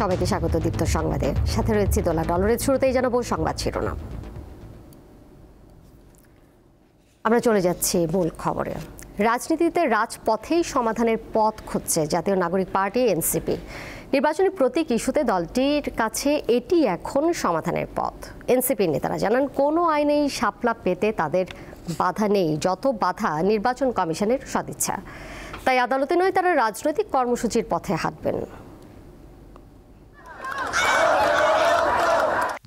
সবাইকে স্বাগত দীপ্ত সংবাদে। সাথে রয়েছে দোলা ডলরের। শুরুতেই জানাবো সংবাদ শিরোনাম। আমরা চলে যাচ্ছি মূল খবরে। রাজনীতিতে রাজপথেই সমাধানের পথ খুঁজছে জাতীয় নাগরিক পার্টি এনসিপি। নির্বাচনী প্রতীক ইস্যুতে দলটির কাছে এটি এখন সমাধানের পথ। এনসিপির নেতারা জানান, কোনো আইনেই শাপলা পেতে তাদের বাধা নেই, যত বাধা নির্বাচন কমিশনের সদিচ্ছা। তাই আদালতে নয়, তারা রাজনৈতিক কর্মসূচির পথে হাঁটবেন।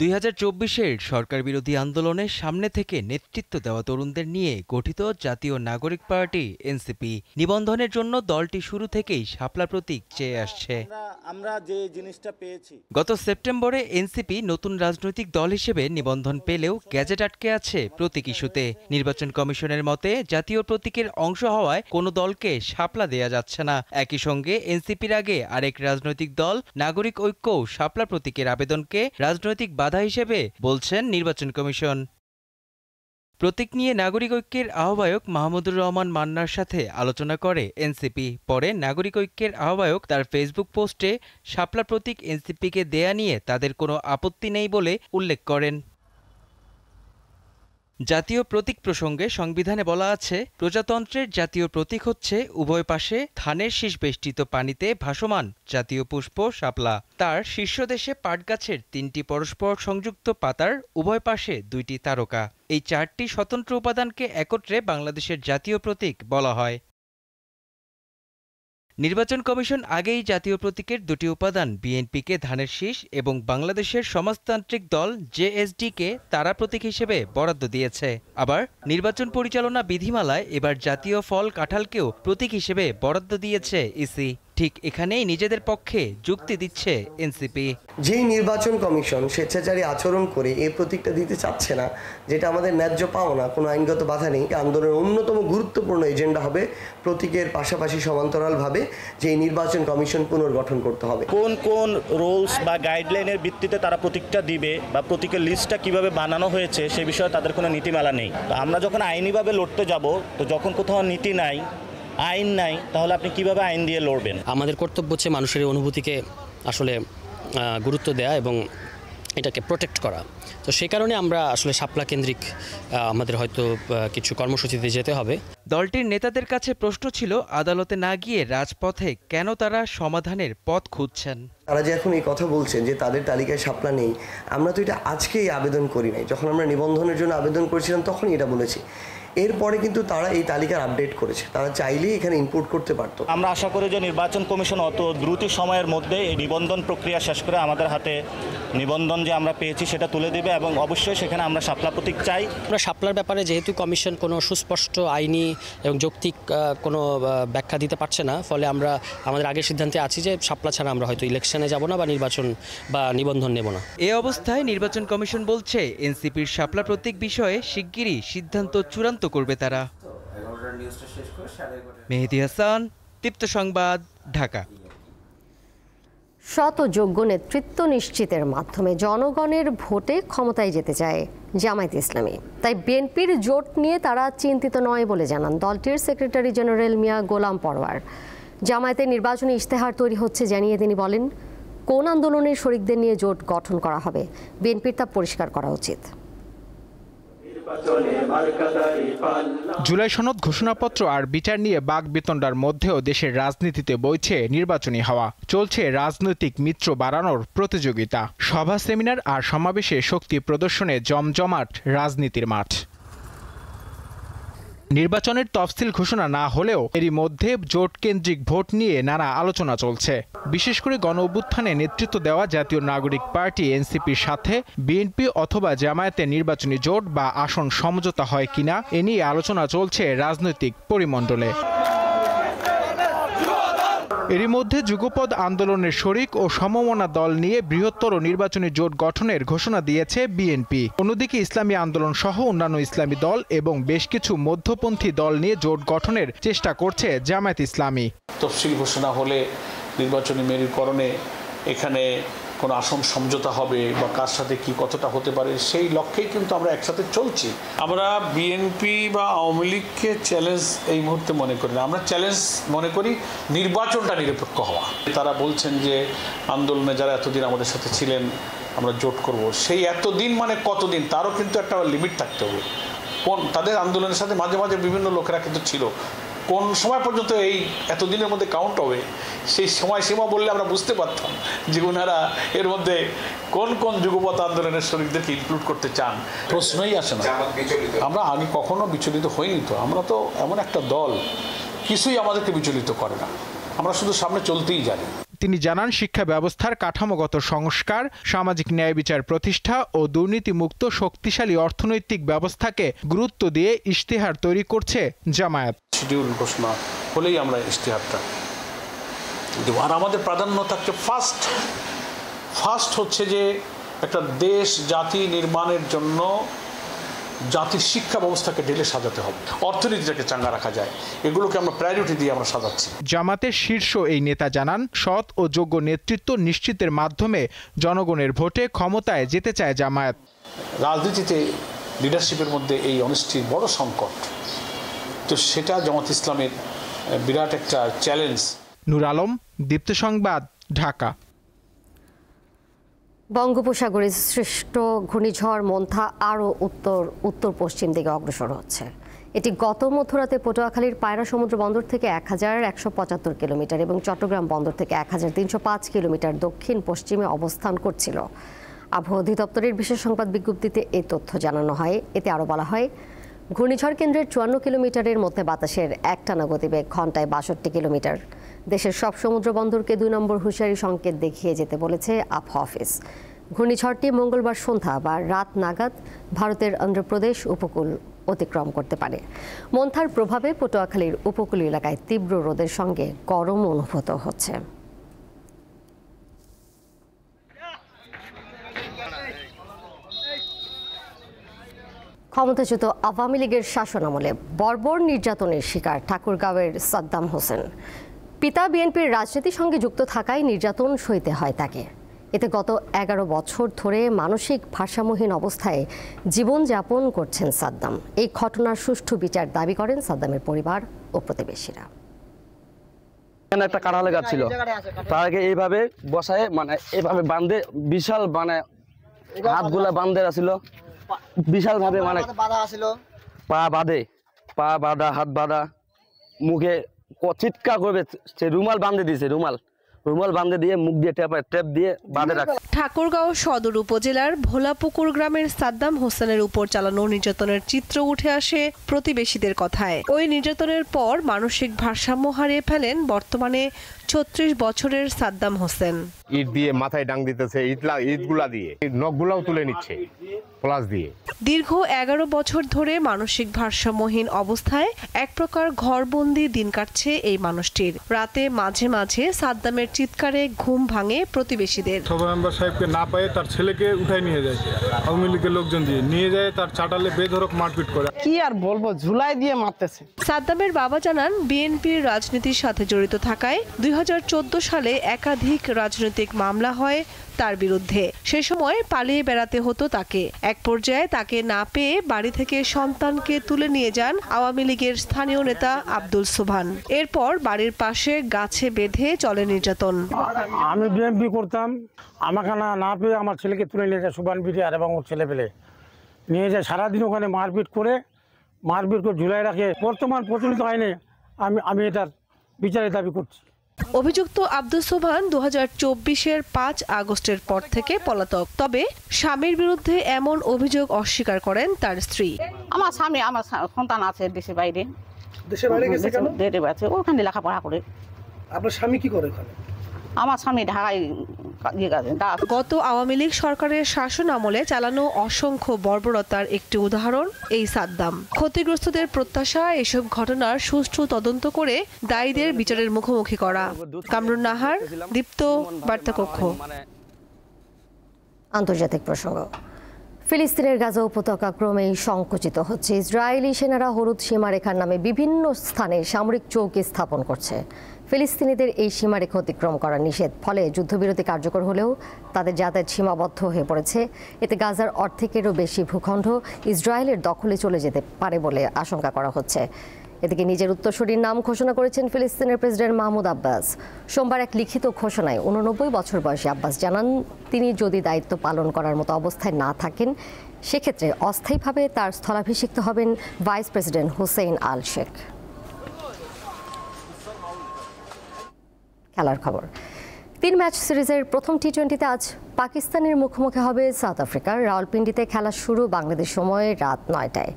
2024-এর সরকার বিরোধী আন্দোলনের সামনে থেকে নেতৃত্ব দেওয়া তরুণদের নিয়ে গঠিত জাতীয় নাগরিক পার্টি এনসিপি নিবন্ধনের জন্য দলটি শুরু থেকেই শাপলা প্রতীক চেয়ে আসছে। আমরা যে জিনিসটা পেয়েছি, গত সেপ্টেম্বরে এনসিপি নতুন রাজনৈতিক দল হিসেবে নিবন্ধন পেলেও গ্যাজেট আটকে আছে প্রতীক ইস্যুতে। নির্বাচন কমিশনের মতে জাতীয় প্রতীকের অংশ হওয়ায় কোনো দলকে শাপলা দেয়া যাচ্ছে না। একই সঙ্গে এনসিপির আগে আরেক রাজনৈতিক দল নাগরিক ঐক্যও শাপলা প্রতীকের আবেদনকে রাজনৈতিক বাধা হিসেবে বলছেন নির্বাচন কমিশন। প্রতীক নিয়ে নাগরিক ঐক্যের আহ্বায়ক মাহমুদুর রহমান মান্নার সাথে আলোচনা করে এনসিপি। পরে নাগরিক ঐক্যের আহ্বায়ক তার ফেসবুক পোস্টে শাপলা প্রতীক এনসিপিকে দেয়া নিয়ে তাদের কোনো আপত্তি নেই বলে উল্লেখ করেন। জাতীয় প্রতীক প্রসঙ্গে সংবিধানে বলা আছে, প্রজাতন্ত্রের জাতীয় প্রতীক হচ্ছে উভয় পাশে ধানের শীষ বেষ্টিত পানিতে ভাসমান জাতীয় পুষ্প শাপলা। তার শীর্ষদেশে পাটগাছের 3টি পরস্পর সংযুক্ত পাতার উভয় পাশে 2টি তারকা। এই 4টি স্বতন্ত্র উপাদানকে একত্রে বাংলাদেশের জাতীয় প্রতীক বলা হয়। নির্বাচন কমিশন আগেই জাতীয় প্রতীকের 2টি উপাদান বিএনপিকে ধানের শীষ এবং বাংলাদেশের সমাজতান্ত্রিক দল জেএসডি-কে তারা প্রতীক হিসেবে বরাদ্দ দিয়েছে। আবার নির্বাচন পরিচালনা বিধিমালায় এবার জাতীয় ফল কাঁঠালকেও প্রতীক হিসেবে বরাদ্দ দিয়েছে ইসি। ঠিক এখানেই নিজেদের পক্ষে যুক্তি দিচ্ছে এনসিপি। যেই নির্বাচন কমিশন স্বেচ্ছাচারী আচরণ করে এই প্রতীকটা দিতে চাচ্ছে না, যেটা আমাদের ন্যায্য পাওনা, কোনো আইনগত বাধা নেই, আন্দোলনের অন্যতম গুরুত্বপূর্ণ এজেন্ডা হবে প্রতীকের পাশাপাশি সমান্তরালভাবে যে নির্বাচন কমিশন পুনর্গঠন করতে হবে। কোন কোন রুলস বা গাইডলাইনের ভিত্তিতে তারা প্রতীকটা দিবে বা প্রতীকের লিস্টটা কিভাবে বানানো হয়েছে সে বিষয়ে তাদের কোনো নীতিমালা নেই। তো আমরা যখন আইনিভাবে লড়তে যাব, তো যখন কোথাও নীতি নাই, আইন নাই, তাহলে আপনি কিভাবে আইন দিয়ে লড়বেন? আমাদের কর্তব্য হচ্ছে মানুষের অনুভূতিকে আসলে গুরুত্ব দেয়া এবং এটাকে প্রোটেক্ট করা। তো সেই কারণে আমরা আসলে শাপলা কেন্দ্রিক আমাদের হয়তো কিছু কর্মসূচিতে যেতে হবে। দলটির নেতাদের কাছে প্রশ্ন ছিল, আদালতে না গিয়ে রাজপথে কেন তারা সমাধানের পথ খুঁজছেন। তারা যে এখন এই কথা বলছেন যে তাদের তালিকায় শাপলা নেই, আমরা তো এটা আজকেই আবেদন করি নাই। যখন আমরা নিবন্ধনের জন্য আবেদন করেছিলাম তখনই এটা বলেছি। এরপরে কিন্তু তারা এই তালিকার আপডেট করেছে, তারা চাইলেই এখানে ইনপুট করতে পারতো। আমরা আশা করি যে নির্বাচন কমিশন অত দ্রুত সময়ের মধ্যে এই নিবন্ধন প্রক্রিয়া শেষ করে আমাদের হাতে নিবন্ধন যে আমরা পেয়েছি সেটা তুলে দেবে এবং অবশ্যই সেখানে আমরা শাপলা প্রতীক চাই। আমরা শাপলার ব্যাপারে যেহেতু কমিশন কোনো সুস্পষ্ট আইনি এবং যৌক্তিক কোনো ব্যাখ্যা দিতে পারছে না, ফলে আমরা আমাদের আগের সিদ্ধান্তে আছি যে শাপলা ছাড়া আমরা হয়তো ইলেকশনে যাব না বা নির্বাচন বা নিবন্ধন নেব না। এ অবস্থায় নির্বাচন কমিশন বলছে এনসিপির শাপলা প্রতীক বিষয়ে শিগগিরই সিদ্ধান্ত চূড়ান্ত করবে তারা। মেহেদী হাসান, দীপ্ত সংবাদ, ঢাকা। সৎ ও যোগ্য নেতৃত্ব নিশ্চিতের মাধ্যমে জনগণের ভোটে ক্ষমতায় যেতে চায় জামায়াত ইসলামী। তাই বিএনপির জোট নিয়ে তারা চিন্তিত নয় বলে জানান দলটির সেক্রেটারি জেনারেল মিয়া গোলাম পরওয়ার। জামায়াতের নির্বাচনী ইশতেহার তৈরি হচ্ছে জানিয়ে তিনি বলেন, কোন আন্দোলনের শরিকদের নিয়ে জোট গঠন করা হবে বিএনপির তা পরিষ্কার করা উচিত। জুলাই সনদ ঘোষণাপত্র আর বিচার নিয়ে বাকবিতণ্ডার মধ্যেও দেশের রাজনীতিতে বইছে নির্বাচনী হাওয়া। চলছে রাজনৈতিক মিত্র বাড়ানোর প্রতিযোগিতা। সভা, সেমিনার আর সমাবেশে শক্তি প্রদর্শনে জমজমাট রাজনীতির মাঠ। নির্বাচনের তফসিল ঘোষণা না হলেও এরই মধ্যে জোট কেন্দ্রিক ভোট নিয়ে নানা আলোচনা চলছে। বিশেষ করে গণ অভ্যুত্থানে নেতৃত্ব দেওয়া জাতীয় নাগরিক পার্টি এনসিপির সাথে বিএনপি অথবা জামায়াতের নির্বাচনী জোট বা আসন সমঝোতা হয় কিনা এ নিয়ে আলোচনা চলছে রাজনৈতিক পরিমণ্ডলে। এরই মধ্যে যুগপৎ আন্দোলনের শরিক ও সমমনা দল নিয়ে বৃহত্তর নির্বাচনী জোট গঠনের ঘোষণা দিয়েছে বিএনপি। অন্যদিকে ইসলামী আন্দোলন সহ অন্যান্য ইসলামী দল এবং বেশ কিছু মধ্যপন্থী দল নিয়ে জোট গঠনের চেষ্টা করছে জামায়াত ইসলামী। তফসিল ঘোষণা হলে নির্বাচনী মেরুকরণে এখানে কোনো আসন সমঝোতা হবে বা কার সাথে কি কতটা হতে পারে সেই লক্ষ্যেই কিন্তু আমরা একসাথে চলছি। আমরা বিএনপি বা আওয়ামী লীগকে চ্যালেঞ্জ এই মুহূর্তে মনে করি না, আমরা চ্যালেঞ্জ মনে করি নির্বাচনটা নিরপেক্ষ হওয়া। তারা বলছেন যে আন্দোলনে যারা এতদিন আমাদের সাথে ছিলেন আমরা জোট করব, সেই এতদিন মানে কতদিন তারও কিন্তু একটা লিমিট থাকতে হবে। কোন তাদের আন্দোলনের সাথে মাঝে মাঝে বিভিন্ন লোকেরা কিন্তু ছিল, কোন সময় পর্যন্ত এই এতদিনের মধ্যে কাউন্ট হবে সেই সময়সীমা বললে আমরা বুঝতে পারতাম যে ওনারা এর মধ্যে কোন কোন যুগপৎ আন্দোলনের শরীরদেরকে ইনক্লুড করতে চান। প্রশ্নই আসে না। আমরা আগে কখনো বিচলিত হইনি, তো আমরা তো এমন একটা দল কিছুই আমাদেরকে বিচলিত করে না, আমরা শুধু সামনে চলতেই জানি। তিনি জানান, শিক্ষা ব্যবস্থার কাঠামোগত সংস্কার, সামাজিক ন্যায় বিচার প্রতিষ্ঠা ও দুর্নীতিমুক্ত শক্তিশালী অর্থনৈতিক ব্যবস্থাকে গুরুত্ব দিয়ে ইশতেহার তৈরি করছে জামায়াত। শিডিউল ঘোষণা হলেই আমরা ইশতেহারটা দেব। আর আমাদের প্রাধান্য থাকছে ফার্স্ট হচ্ছে যে একটা দেশ জাতি নির্মাণের জন্য জাতির শিক্ষা ব্যবস্থাকে ঢেলে সাজাতে হবে, অর্থনীতিটাকে চাঙ্গা রাখা যায়, এগুলোকে আমরা প্রায়োরিটি দিয়ে আমরা সাজাচ্ছি। জামাতের শীর্ষ এই নেতা জানান, সৎ ও যোগ্য নেতৃত্ব নিশ্চিতের মাধ্যমে জনগণের ভোটে ক্ষমতায় যেতে চায় জামায়াত। রাজনীতিতে লিডারশিপের মধ্যে এই অনেস্টির বড় সংকট, তো সেটা জামাত ইসলামের বিরাট একটা চ্যালেঞ্জ। নূর আলম, দীপ্ত সংবাদ, ঢাকা। বঙ্গোপসাগরে সৃষ্ট ঘূর্ণিঝড় মোন্থা আরও উত্তর পশ্চিম দিকে অগ্রসর হচ্ছে। এটি গত মধ্যরাতে পটুয়াখালীর পায়রা সমুদ্র বন্দর থেকে 1175 কিলোমিটার এবং চট্টগ্রাম বন্দর থেকে 1305 কিলোমিটার দক্ষিণ পশ্চিমে অবস্থান করছিল। আবহাওয়া অধিদপ্তরের বিশেষ সংবাদ বিজ্ঞপ্তিতে এই তথ্য জানানো হয়। এতে আরও বলা হয়, ঘূর্ণিঝড় কেন্দ্রের 54 কিলোমিটারের মধ্যে বাতাসের একটানা গতিবেগ ঘন্টায় 62 কিলোমিটার। দেশের সব সমুদ্র বন্দরকে 2 নম্বর হুঁশিয়ারি সংকেত দেখিয়ে যেতে বলেছে আবহাওয়া অফিস। ঘূর্ণিঝড়টি মঙ্গলবার সন্ধ্যা বা রাত নাগাদ ভারতের অন্ধ্রপ্রদেশ উপকূল অতিক্রম করতে পারে। মোন্থার প্রভাবে পটুয়াখালীর উপকূলীয় এলাকায় তীব্র রোদের সঙ্গে গরম অনুভূত হচ্ছে। ক্ষমতাচ্যুত আওয়ামী লীগের শাসনামলে বর্বর নির্যাতনের শিকার ঠাকুরগাঁওয়ের সাদ্দাম হোসেন। পিতা বিএনপির রাজনীতির সঙ্গে যুক্ত থাকায় নির্যাতন সইতে হয় তাকে। এতে গত 11 বছর ধরে মানসিক ভারসাম্যহীন অবস্থায় জীবনযাপন করছেন সাদ্দাম। এই ঘটনার সুষ্ঠু বিচার দাবি করেন সাদ্দামের পরিবার ও প্রতিবেশীরা। একটা কাঁঠালের গাছ ছিল, তাকে এইভাবে বসায় মানে এইভাবে বাঁধে, বিশাল মানে হাতগুলা বাঁধে আছিল, বিশাল ভাবে মানে পা বাঁধা, হাত বাঁধা, মুখে চিৎকার করবে, সে রুমাল বাঁধে দিয়েছে, রুমাল বাঁধে দিয়ে মুখ দিয়ে টেপ দিয়ে বাঁধে রাখছে। ঠাকুরগাঁও সদর উপজেলার ভোলাপুকুর গ্রামের সাদ্দাম হোসেনের উপর চালানো নির্যাতনের চিত্র উঠে আসে প্রতিবেশীদের কথায়। ওই নির্যাতনের পর মানসিক ভারসাম্য হারিয়ে ফেলেন বর্তমানে 36 বছরের সাদ্দাম হোসেন। ইট দিয়ে মাথায় ডাং দিতেছে, ইটগুলা দিয়ে নখগুলাও তুলে নিচ্ছে প্লাস দিয়ে। দীর্ঘ 11 বছর ধরে মানসিক ভারসাম্যহীন অবস্থায় এক প্রকার ঘরবন্দি দিন কাটছে এই মানুষটির। রাতে মাঝে মাঝে সাদ্দামের চিৎকারে ঘুম ভাঙে প্রতিবেশীদের। সবাই মেম্বার সাহেবকে না পায়ে তার ছেলেকে উঠাই নিয়ে যায়, আওয়ামী লীগের লোকজন দিয়ে নিয়ে যায়, তার চাটালে বেধড়ক মারপিট করে। কি আর বলবো, ঝুলাই দিয়ে মারতেছে। সাদ্দামের বাবা জানান, বিএনপির রাজনীতির সাথে জড়িত থাকায় 2014 সালে একাধিক রাজনৈতিক মামলা হয় তার বিরুদ্ধে। সে সময় পালিয়ে বেড়াতে হতো তাকে। এক পর্যায়ে তাকে না পেয়ে বাড়ি থেকে সন্তানকে তুলে নিয়ে যান আওয়ামী লীগের স্থানীয় নেতা আব্দুল সুবহান। এরপর বাড়ির পাশে গাছে বেঁধে চলে নির্যাতন। আমি বিএনপি করতাম, আমাকে না পেয়ে আমার ছেলেকে তুলে নিয়ে যায় সুবহান বিটিআর এবং ওর ছেলে পেলে নিয়ে যায়, সারাদিন ওখানে মারপিট করে ঝুলাই রাখে। বর্তমান প্রচলিত আইনে আমি এটার বিচারের দাবি করছি। অভিযুক্ত আব্দুল সুবহান 2024-এর 5 আগস্টের পর থেকে পলাতক। তবে স্বামীর বিরুদ্ধে এমন অভিযোগ অস্বীকার করেন তার স্ত্রী। আমার সন্তান আছে দেশে বাইরে গেছে কেন? ওখানে লেখাপড়া করে। আপনার স্বামী কি করে ওখানে? আমার স্বামী ঢাকায়। গত আওয়ামী লীগ সরকারের শাসন আমলে চালানো অসংখ্য বর্বরতার একটি উদাহরণ এই সাদ্দাম। ক্ষতিগ্রস্তদের প্রত্যাশা এসব ঘটনার সুষ্ঠু তদন্ত করে দায়ীদের বিচারের মুখোমুখি করা। কামরুন নাহার, দীপ্ত, বার্তাকক্ষ। আন্তর্জাতিক প্রসঙ্গ। ফিলিস্তিনের গাজা উপত্যকা ক্রমেই সংকুচিত হচ্ছে। ইসরায়েলি সেনারা হলুদ সীমারেখার নামে বিভিন্ন স্থানে সামরিক চৌকি স্থাপন করছে। ফিলিস্তিনিদের এই সীমারেখা অতিক্রম করা নিষেধ, ফলে যুদ্ধবিরতি কার্যকর হলেও তাদের যাতায়াত সীমাবদ্ধ হয়ে পড়েছে। এতে গাজার অর্ধেকেরও বেশি ভূখণ্ড ইসরায়েলের দখলে চলে যেতে পারে বলে আশঙ্কা করা হচ্ছে। এদিকে নিজের উত্তরসূরির নাম ঘোষণা করেছেন ফিলিস্তিনের প্রেসিডেন্ট মাহমুদ আব্বাস। সোমবার এক লিখিত ঘোষণায় 89 বছর বয়সী আব্বাস জানান, তিনি যদি দায়িত্ব পালন করার মতো অবস্থায় না থাকেন, সেক্ষেত্রে অস্থায়ীভাবে তার স্থলাভিষিক্ত হবেন ভাইস প্রেসিডেন্ট হুসেইন আল শেখ। খেলার খবর, 3 ম্যাচ সিরিজের প্রথম টি-20তে আজ পাকিস্তানের মুখোমুখি হবে সাউথ আফ্রিকার। রাওয়ালপিন্ডিতে খেলা শুরু বাংলাদেশ সময় রাত 9টায়।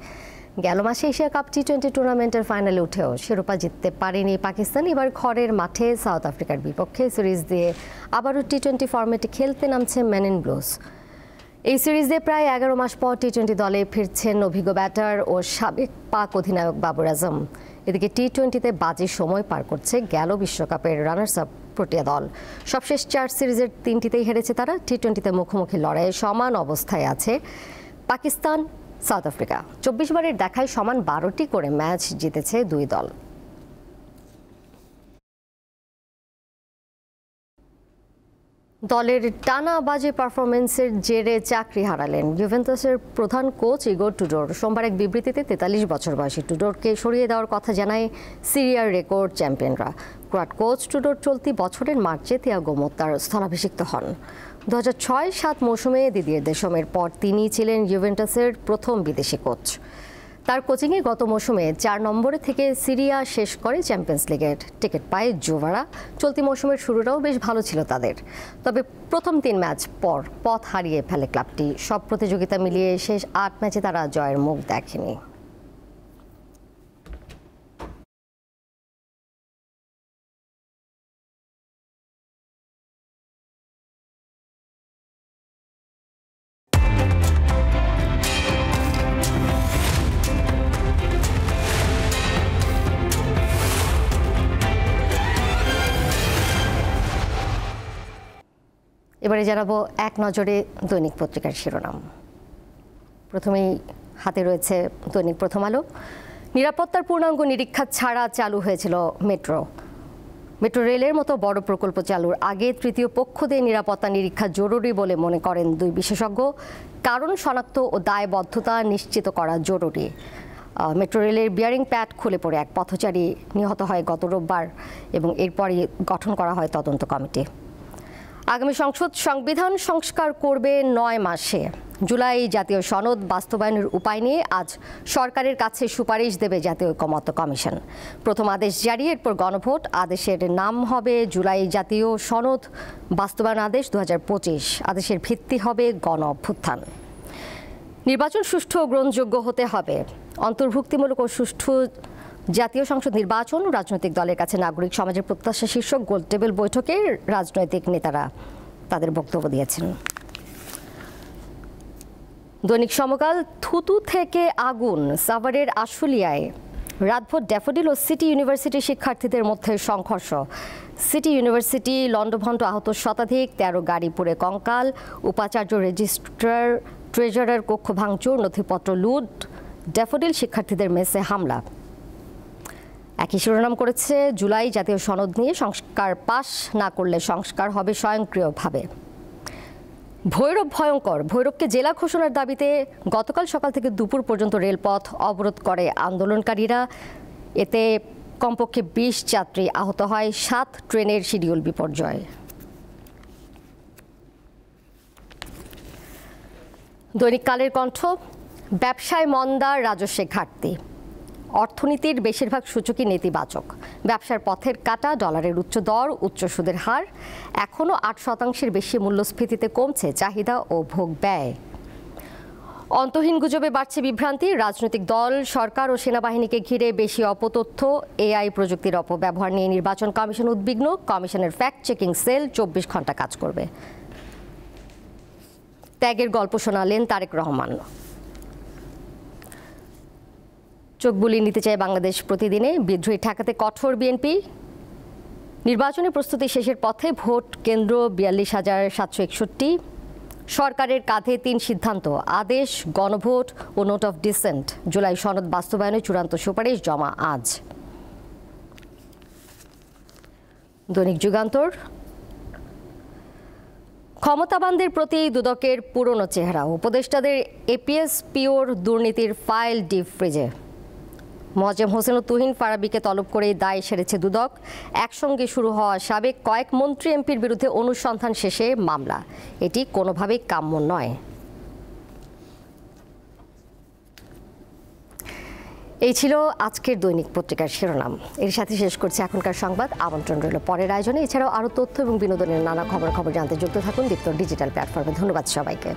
গেল মাসে এশিয়া কাপ টি-20 টুর্নামেন্টের ফাইনালে উঠেও শিরোপা জিততে পারেনি পাকিস্তান। এবার ঘরের মাঠে সাউথ আফ্রিকার বিপক্ষে সিরিজ দিয়ে আবারও টি-20 ফরম্যাটে খেলতে নামছে মেন ইন ব্লুজ। এই সিরিজ দিয়ে প্রায় 11 মাস পর টি-20 দলে ফিরছেন অভিজ্ঞ ব্যাটার ও সাবেক পাক অধিনায়ক বাবর আজম। এদিকে টি-20তে বাজে সময় পার করছে গেল বিশ্বকাপের রানার্স আপ প্রোটিয়া দল। সবশেষ 4 সিরিজের 3টিতেই হেরেছে তারা। টি-20তে মুখোমুখি লড়াইয়ে সমান অবস্থায় আছে পাকিস্তান, সাউথ আফ্রিকা। 24 বারের দেখায় সমান 12টি করে ম্যাচ জিতেছে দুই দল। দলের টানা বাজে পারফরমেন্সের জেরে চাকরি হারালেন ইউভেন্টাসের প্রধান কোচ ইগোর টুডোর। সোমবার এক বিবৃতিতে 43 বছর বয়সী টুডোরকে সরিয়ে দেওয়ার কথা জানায় সিরিয়ার রেকর্ড চ্যাম্পিয়নরা। ক্রোয়াট কোচ টুডোর চলতি বছরের মার্চে তিয়াগো মোত্তার স্থলাভিষিক্ত হন। 2006-07 মৌসুমে দিদিয়ের দেশমের পর তিনিই ছিলেন ইউভেন্টাসের প্রথম বিদেশি কোচ। তার কোচিংয়ে গত মৌসুমে 4 নম্বরে থেকে সিরিয়া শেষ করে চ্যাম্পিয়ন্স লিগের টিকিট পায় জুভারা। চলতি মৌসুমের শুরুটাও বেশ ভালো ছিল তাদের, তবে প্রথম 3 ম্যাচ পর পথ হারিয়ে ফেলে ক্লাবটি। সব প্রতিযোগিতা মিলিয়ে শেষ 8 ম্যাচে তারা জয়ের মুখ দেখেনি। এবারে জানাবো এক নজরে দৈনিক পত্রিকার শিরোনাম। প্রথমেই হাতে রয়েছে দৈনিক প্রথম আলো। নিরাপত্তার পূর্ণাঙ্গ নিরীক্ষা ছাড়া চালু হয়েছিল মেট্রো রেলের মতো বড় প্রকল্প চালুর আগে তৃতীয় পক্ষ দিয়ে নিরাপত্তা নিরীক্ষা জরুরি বলে মনে করেন দুই বিশেষজ্ঞ। কারণ শনাক্ত ও দায়বদ্ধতা নিশ্চিত করা জরুরি। মেট্রো রেলের বিয়ারিং প্যাড খুলে পড়ে এক পথচারী নিহত হয় গত রোববার এবং এরপরই গঠন করা হয় তদন্ত কমিটি। আগামী সংসদ সংবিধান সংস্কার করবে 9 মাসে। জুলাই জাতীয় সনদ বাস্তবায়নের উপায় নিয়ে আজ সরকারের কাছে সুপারিশ দেবে জাতীয় ঐকমত্য কমিশন। প্রথম আদেশ জারি, এরপর গণভোট। আদেশের নাম হবে জুলাই জাতীয় সনদ বাস্তবায়ন আদেশ 2025। আদেশের ভিত্তি হবে গণ অভ্যুত্থান। নির্বাচন সুষ্ঠু ও গ্রহণযোগ্য হতে হবে। অন্তর্ভুক্তিমূলক ও সুষ্ঠু জাতীয় সংসদ নির্বাচন রাজনৈতিক দলের কাছে নাগরিক সমাজের প্রত্যাশা শীর্ষক গোলটেবিল বৈঠকে রাজনৈতিক নেতারা তাদের বক্তব্য দিয়েছেন। দৈনিক সমকাল, থুতু থেকে আগুন। সাভারের আশুলিয়ায় রাতভর ড্যাফোডিল ও সিটি ইউনিভার্সিটি শিক্ষার্থীদের মধ্যে সংঘর্ষ। সিটি ইউনিভার্সিটি লন্ডভন্ড, আহত শতাধিক, 13 গাড়ি পুড়ে কঙ্কাল। উপাচার্য, রেজিস্ট্রার, ট্রেজারার কক্ষ ভাঙচুর, নথিপত্র লুট। ড্যাফোডিল শিক্ষার্থীদের মেসে হামলা। একই শিরোনাম করেছে জুলাই জাতীয় সনদ নিয়ে সংস্কার পাশ না করলে সংস্কার হবে স্বয়ংক্রিয়ভাবে। ভৈরব ভয়ঙ্কর। ভৈরবকে জেলা ঘোষণার দাবিতে গতকাল সকাল থেকে দুপুর পর্যন্ত রেলপথ অবরোধ করে আন্দোলনকারীরা। এতে কমপক্ষে 20 যাত্রী আহত হয়, 7 ট্রেনের শিডিউল বিপর্যয়। দৈনিক কালের কণ্ঠ, ব্যবসায় মন্দা, রাজস্বে ঘাটতি। অর্থনীতির বেশিরভাগ সূচকই নেতিবাচক। ব্যবসার পথের কাটা, ডলারের উচ্চ দর, উচ্চ সুদের হার। এখনও 8% বেশি মূল্যস্ফীতিতে কমছে চাহিদা ও ভোগ ব্যয়। অন্তহীন গুজবে বাড়ছে বিভ্রান্তি। রাজনৈতিক দল, সরকার ও সেনাবাহিনীকে ঘিরে বেশি অপতথ্য। এআই প্রযুক্তির অপব্যবহার নিয়ে নির্বাচন কমিশন উদ্বিগ্ন। কমিশনের ফ্যাক্ট চেকিং সেল 24 ঘন্টা কাজ করবে। ত্যাগের গল্প শোনালেন তারেক রহমান। চোখ বুলিয়ে নিতে চায় বাংলাদেশ প্রতিদিনে। বিদ্রোহী ঠেকাতে কঠোর বিএনপি। নির্বাচনী প্রস্তুতি শেষের পথে, ভোট কেন্দ্র 42,761। সরকারের কাঁধে 3 সিদ্ধান্ত, আদেশ, গণভোট ও নোট অফ ডিসেন্ট। জুলাই সনদ বাস্তবায়নে চূড়ান্ত সুপারিশ জমা আজ। দৈনিক যুগান্তর, ক্ষমতাবানদের প্রতি দুদকের পুরনো চেহারা, উপদেষ্টাদের এপিএস পিওর দুর্নীতির ফাইল ডিপ ফ্রিজে। মোয়াজ্জেম হোসেন ও তুহিন ফারাবীকে তলব করে দায় সেরেছে দুদক। একসঙ্গে শুরু হওয়া সাবেক কয়েক মন্ত্রী এমপির বিরুদ্ধে অনুসন্ধান শেষে মামলা। এটি কোনোভাবেই কাম্য নয়। এই ছিল আজকের দৈনিক পত্রিকার শিরোনাম। এর সাথে শেষ করছি এখনকার সংবাদ। আমন্ত্রণ রইল পরের আয়োজনে। এছাড়াও আরও তথ্য এবং বিনোদনের নানা খবর জানতে যুক্ত থাকুন দীপ্ত ডিজিটাল প্ল্যাটফর্মে। ধন্যবাদ সবাইকে।